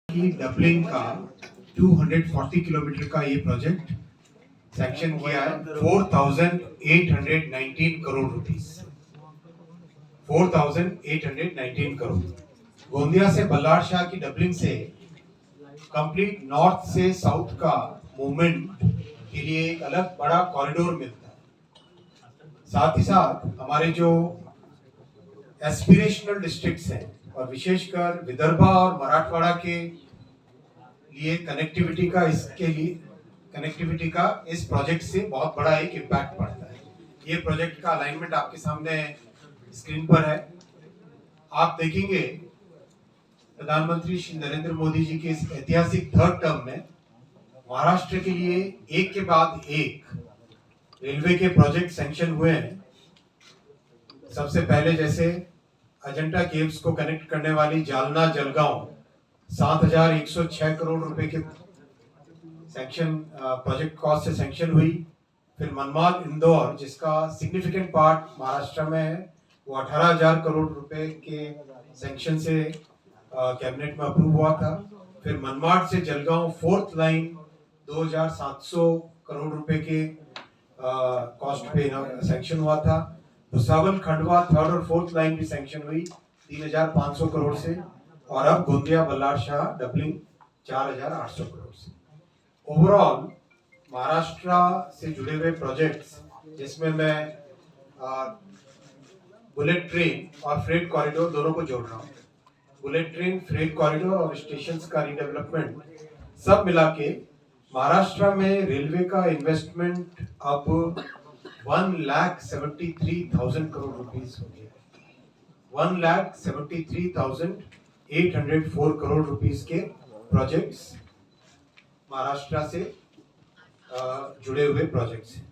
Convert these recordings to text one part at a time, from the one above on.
की डबलिंग का 240 किलोमीटर का ये प्रोजेक्ट सैंक्शन किया है 4,819 करोड़ रुपीस 4,819 करोड़। गोंदिया से बल्लार शाह की डबलिंग से कंप्लीट नॉर्थ से साउथ का मूवमेंट के लिए एक अलग बड़ा कॉरिडोर मिलता है। साथ ही साथ हमारे जो एस्पिरेशनल डिस्ट्रिक्ट्स हैं और विशेषकर विदर्भा और मराठवाड़ा के लिए कनेक्टिविटी का इस प्रोजेक्ट से बहुत बड़ा एक इम्पैक्ट पड़ता है। ये प्रोजेक्ट का अलाइनमेंट आपके सामने स्क्रीन पर है। आप देखेंगे प्रधानमंत्री श्री नरेंद्र मोदी जी के इस ऐतिहासिक थर्ड टर्म में महाराष्ट्र के लिए एक के बाद एक रेलवे के प्रोजेक्ट सैंक्शन हुए हैं। सबसे पहले जैसे अजंता केव्स को कनेक्ट करने वाली जालना जलगांव 7,106 करोड़ रुपए के सैंक्शन प्रोजेक्ट कॉस्ट से सैंक्शन हुई। फिर मनमाड इंदौर जिसका सिग्निफिकेंट पार्ट महाराष्ट्र में है वो 18,000 करोड़ रुपए के सैंक्शन से कैबिनेट में अप्रूव हुआ था। फिर मनमाड से जलगांव फोर्थ लाइन 2,700 करोड़ रुपए के कॉस्ट पे सैंक्शन हुआ था। भुसावल खंडवा थर्ड और फोर्थ लाइन भी सैंक्शन हुई 3,500 करोड़ से। और अब गोंदिया बल्लार शाह डबलिंग 4,800 करोड़ से। ओवरऑल महाराष्ट्र से जुड़े हुए प्रोजेक्ट्स जिसमें मैं बुलेट ट्रेन और फ्रेट कॉरिडोर दोनों को जोड़ रहा हूँ। बुलेट ट्रेन, फ्रेट कॉरिडोर और स्टेशंस का रीडेवलपमेंट सब मिला के महाराष्ट्र में रेलवे का इन्वेस्टमेंट अब 1,73,000 करोड़ रुपीस हो गया। 1,73,804 करोड़ रुपीस के प्रोजेक्ट्स महाराष्ट्र से जुड़े हुए प्रोजेक्ट्स हैं।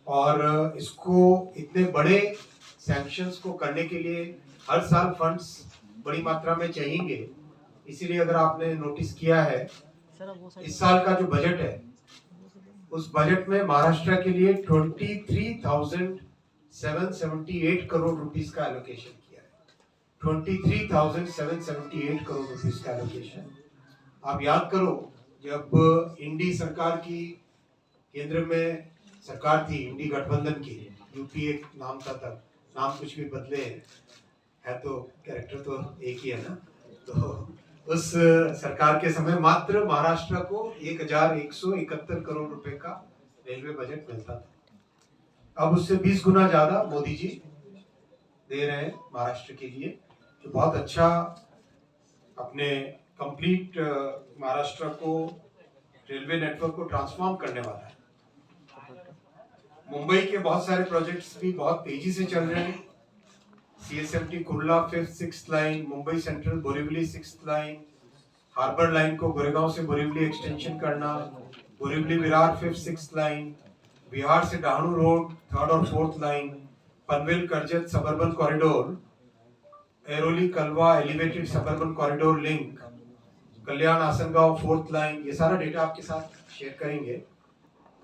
और इसको इतने बड़े सैंक्शंस को करने के लिए हर साल फंड्स बड़ी मात्रा में चाहिए। इसीलिए अगर आपने नोटिस किया है इस साल का जो बजट है उस बजट में महाराष्ट्र के लिए 23,778 करोड़ रुपीस का एलोकेशन किया है। 23,778 करोड़ रुपीस का एलोकेशन। आप याद करो जब इंडी सरकार की केंद्र में सरकार थी, इंडी गठबंधन की, यूपीए नाम था तब, नाम कुछ भी बदले है तो कैरेक्टर तो एक ही है ना। तो उस सरकार के समय मात्र महाराष्ट्र को 1,171 करोड़ रुपए का रेलवे बजट मिलता था। अब उससे 20 गुना ज्यादा मोदी जी दे रहे हैं महाराष्ट्र के लिए, जो बहुत अच्छा अपने कंप्लीट महाराष्ट्र को रेलवे नेटवर्क को ट्रांसफॉर्म करने वाला है। मुंबई के बहुत सारे प्रोजेक्ट्स भी बहुत तेजी से चल रहे हैं। CSMT Kurla 5th 6th line, Mumbai Central Borivali 6th line, harbour line को गोरेगांव से बोरीवली एक्सटेंशन करना, Borivali Virar 5th 6th line, Bihar से डहाणू रोड 3rd और 4th line, Panvel Karjat suburban corridor, Airoli Kalwa elevated suburban corridor link, Kalyan Asangaon 4th line. ये सारा डेटा आपके साथ शेयर करेंगे।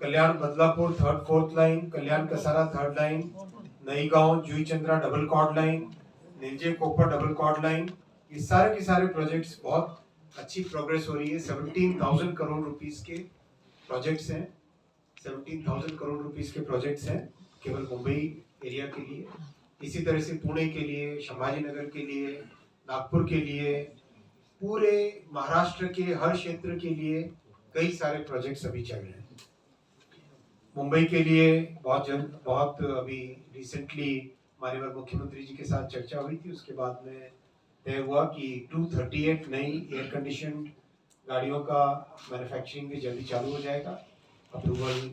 Kalyan Badlapur 3rd 4th line, Kalyan Kasara 3rd line, Naigaon Juchandra double chord line, Nilje Kopar double chord line. ये सारे के सारे प्रोजेक्ट्स बहुत अच्छी प्रोग्रेस हो रही है। 17,000 करोड़ रुपीस के प्रोजेक्ट्स हैं। 17,000 करोड़ रुपीस के प्रोजेक्ट्स हैं केवल मुंबई एरिया के लिए। इसी तरह से पुणे के लिए, संभाजीनगर के लिए, नागपुर के लिए, पूरे महाराष्ट्र के हर क्षेत्र के लिए कई सारे प्रोजेक्ट्स अभी चल रहे हैं। मुंबई के लिए बहुत अभी रिसेंटली माननीय मुख्यमंत्री जी के साथ चर्चा हुई थी। उसके बाद में तय हुआ कि 238 नई एयर कंडीशन गाड़ियों का मैन्युफैक्चरिंग भी जल्दी चालू हो जाएगा। अप्रूवल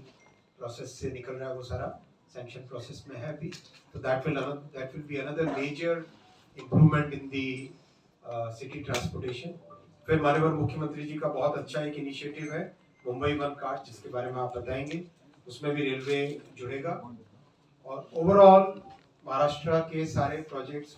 प्रोसेस से निकल रहा है, वो सारा सैंक्शन प्रोसेस में है अभी। तो that will be another major improvement in the city transportation. फिर माननीय मुख्यमंत्री जी का बहुत अच्छा एक इनिशिएटिव है मुंबई वन कार्ड, जिसके बारे में आप बताएंगे। उसमें भी रेलवे जुड़ेगा। और ओवरऑल महाराष्ट्र के सारे प्रोजेक्ट्स